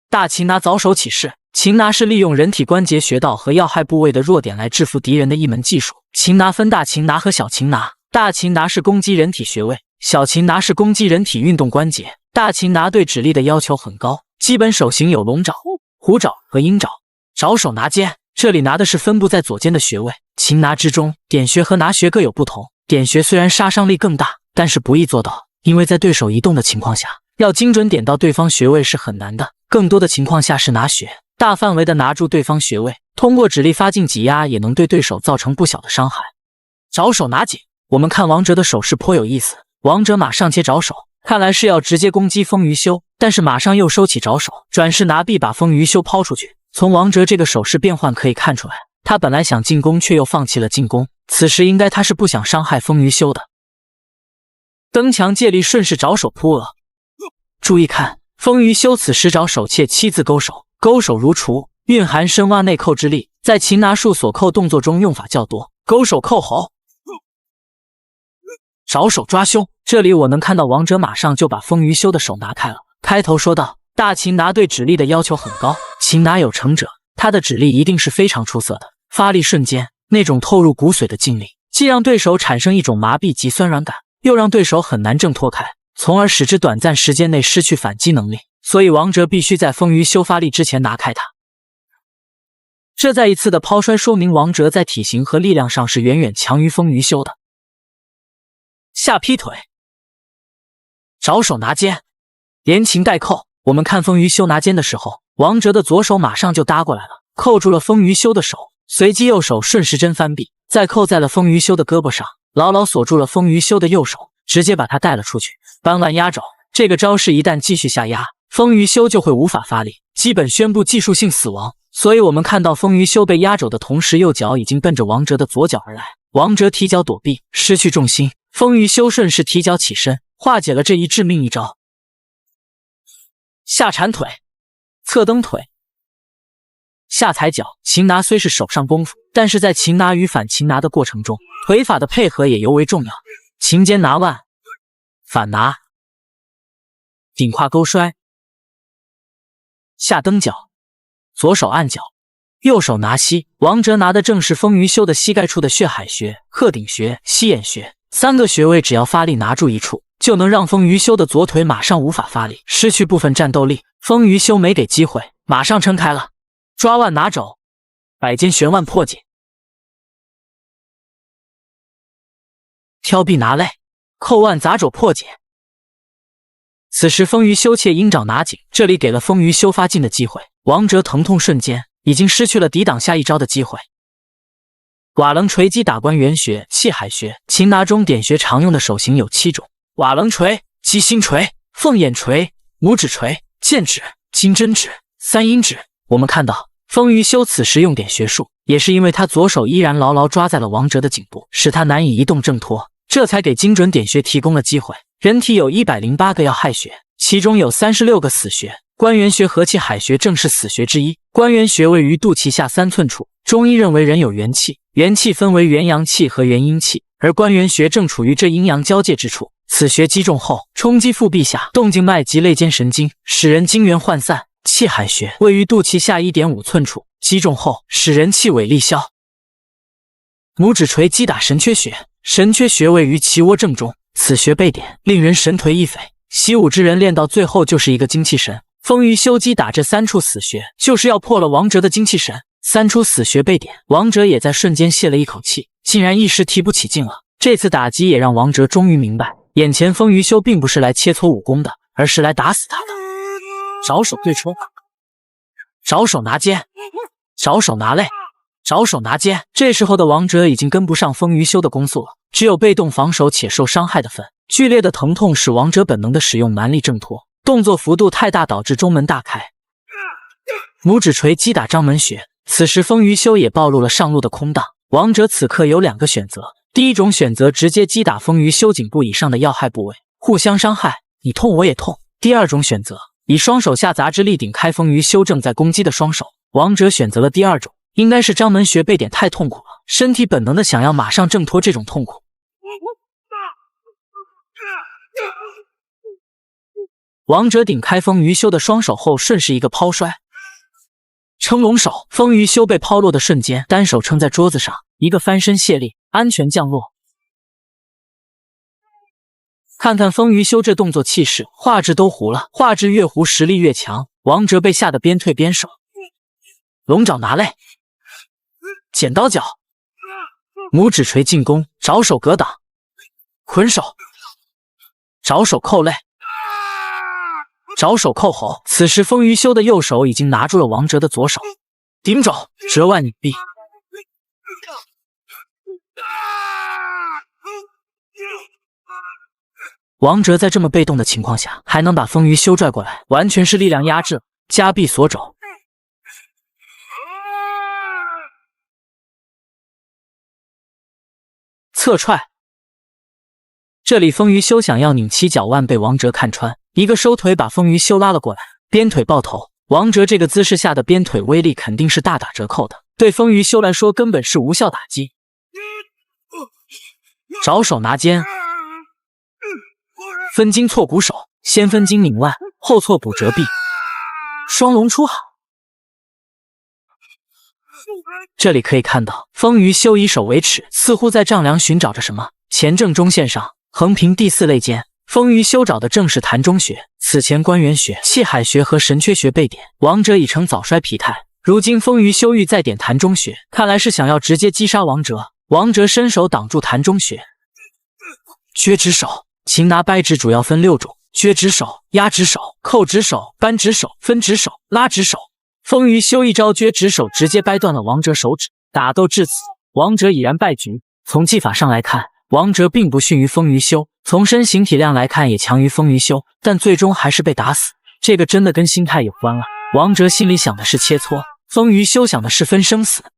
大擒拿早手起势，擒拿是利用人体关节穴道和要害部位的弱点来制服敌人的一门技术。擒拿分大擒拿和小擒拿，大擒拿是攻击人体穴位，小擒拿是攻击人体运动关节。大擒拿对指力的要求很高，基本手型有龙爪、虎爪和鹰爪。爪手拿肩，这里拿的是分布在左肩的穴位。擒拿之中，点穴和拿穴各有不同。点穴虽然杀伤力更大，但是不易做到，因为在对手移动的情况下，要精准点到对方穴位是很难的。更多的情况下是拿穴，大范围的拿住对方穴位，通过指力发劲挤压，也能对对手造成不小的伤害。爪手拿紧，我们看王哲的手势颇有意思。王哲马上切爪手，看来是要直接攻击风鱼修，但是马上又收起爪手，转势拿臂把风鱼修抛出去。从王哲这个手势变换可以看出来，他本来想进攻，却又放弃了进攻。此时应该他是不想伤害风鱼修的。蹬墙借力，顺势爪手扑额。注意看，风鱼修此时爪手切7字勾手，勾手如锄，蕴含深挖内扣之力，在擒拿术锁扣动作中用法较多。勾手扣喉，爪手抓胸。这里我能看到王哲马上就把风鱼修的手拿开了。开头说到，大擒拿对指力的要求很高，擒拿有成者，他的指力一定是非常出色的。发力瞬间，那种透入骨髓的劲力，既让对手产生一种麻痹及酸软感，又让对手很难挣脱开，从而使之短暂时间内失去反击能力。所以王哲必须在风鱼修发力之前拿开他。这再一次的抛摔说明王哲在体型和力量上是远远强于风鱼修的。下劈腿，爪手拿肩，连擒带扣。我们看风鱼修拿肩的时候，王哲的左手马上就搭过来了，扣住了风鱼修的手，随即右手顺时针翻臂，再扣在了风鱼修的胳膊上，牢牢锁住了风鱼修的右手，直接把他带了出去。扳腕压肘，这个招式一旦继续下压，风鱼修就会无法发力，基本宣布技术性死亡。所以我们看到风鱼修被压肘的同时，右脚已经奔着王哲的左脚而来，王哲踢脚躲避，失去重心，风鱼修顺势踢脚起身，化解了这一致命一招。下缠腿，侧蹬腿，下踩脚。擒拿虽是手上功夫，但是在擒拿与反擒拿的过程中，腿法的配合也尤为重要。擒肩拿腕，反拿，顶胯勾摔，下蹬脚，左手按脚，右手拿膝。王哲拿的正是风鱼修的膝盖处的血海穴、鹤顶穴、膝眼穴3个穴位，只要发力拿住一处，就能让风鱼修的左腿马上无法发力，失去部分战斗力。风鱼修没给机会，马上撑开了。抓腕拿肘，摆肩旋腕破解，挑臂拿肋，扣腕砸肘破解。此时风鱼修切鹰爪拿紧，这里给了风鱼修发劲的机会。王哲疼痛瞬间已经失去了抵挡下一招的机会。瓦楞锤击打关元穴、气海穴。擒拿中点穴常用的手型有7种：瓦楞锤、鸡心锤、凤眼锤、拇指锤、剑指、金针指、三阴指。我们看到风鱼修此时用点穴术，也是因为他左手依然牢牢抓在了王哲的颈部，使他难以移动挣脱，这才给精准点穴提供了机会。人体有108个要害穴，其中有36个死穴，关元穴和气海穴正是死穴之一。关元穴位于肚脐下3寸处，中医认为人有元气，元气分为元阳气和元阴气，而关元穴正处于这阴阳交界之处。此穴击中后，冲击腹壁下动静脉及肋间神经，使人精元涣散。气海穴位于肚脐下1.5寸处，击中后使人气萎力消。拇指锤击打神阙穴，神阙穴位于脐窝正中，此穴被点，令人神颓意悱。习武之人练到最后就是一个精气神。风鱼修击打这3处死穴，就是要破了王哲的精气神。3处死穴被点，王哲也在瞬间泄了一口气，竟然一时提不起劲了。这次打击也让王哲终于明白，眼前风鱼修并不是来切磋武功的，而是来打死他的。爪手对冲，爪手拿肩，爪手拿肋，爪手拿肩。这时候的王哲已经跟不上风鱼修的攻速了，只有被动防守且受伤害的份。剧烈的疼痛使王哲本能的使用蛮力挣脱，动作幅度太大，导致中门大开。拇指锤击打章门穴，此时风鱼修也暴露了上路的空档。王哲此刻有2个选择，第一种选择直接击打风鱼修颈部以上的要害部位，互相伤害，你痛我也痛。第二种选择，以双手下砸之力顶开风鱼修正在攻击的双手。王哲选择了第二种，应该是章门穴被点太痛苦了，身体本能的想要马上挣脱这种痛苦。王哲顶开风鱼修的双手后，顺势一个抛摔，撑龙手。风鱼修被抛落的瞬间，单手撑在桌子上，一个翻身卸力，安全降落。看看风鱼修这动作气势，画质都糊了。画质越糊，实力越强。王哲被吓得边退边守，龙爪拿肋，剪刀脚，拇指锤进攻，爪手格挡，捆手，爪手扣肋，爪手扣喉。此时风鱼修的右手已经拿住了王哲的左手，顶肘折腕拧臂。王哲在这么被动的情况下，还能把风鱼修拽过来，完全是力量压制，夹臂锁肘。侧踹，这里风鱼修想要拧起脚腕，被王哲看穿，一个收腿把风鱼修拉了过来，鞭腿抱头。王哲这个姿势下的鞭腿威力肯定是大打折扣的，对风鱼修来说根本是无效打击。爪手拿肩，分筋错骨手，先分筋拧腕，后错骨折臂，双龙出好。这里可以看到，风鱼修以手为尺，似乎在丈量寻找着什么。前正中线上，横平第四肋间，风鱼修找的正是膻中穴。此前关元穴、气海穴和神阙穴被点，王哲已成早衰疲态。如今风鱼修欲再点膻中穴，看来是想要直接击杀王哲。王哲伸手挡住膻中穴，撅指手。擒拿掰指主要分6种：撅指手、压指手、扣指手、扳指手、分指手、拉指手。风鱼修一招撅指手，直接掰断了王哲手指。打斗至此，王哲已然败局。从技法上来看，王哲并不逊于风鱼修，从身形体量来看也强于风鱼修，但最终还是被打死。这个真的跟心态有关了。王哲心里想的是切磋，风鱼修想的是分生死。